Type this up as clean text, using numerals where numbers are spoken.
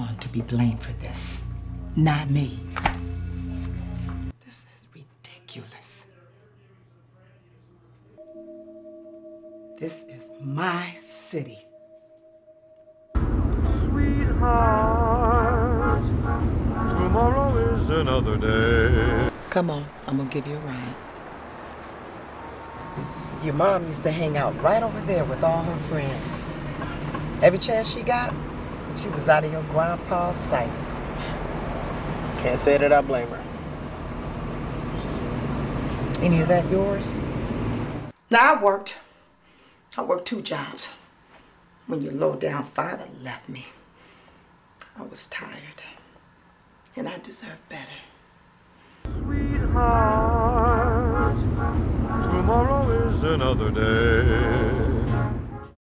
one to be blamed for this, not me. This is ridiculous. This is my city. Sweetheart, tomorrow is another day. Come on, I'm gonna give you a ride. Your mom used to hang out right over there with all her friends. Every chance she got, she was out of your grandpa's sight. Can't say that I blame her. Any of that yours? Now, I worked 2 jobs. When your low-down father left me, I was tired, and I deserved better. Sweetheart, tomorrow is another day.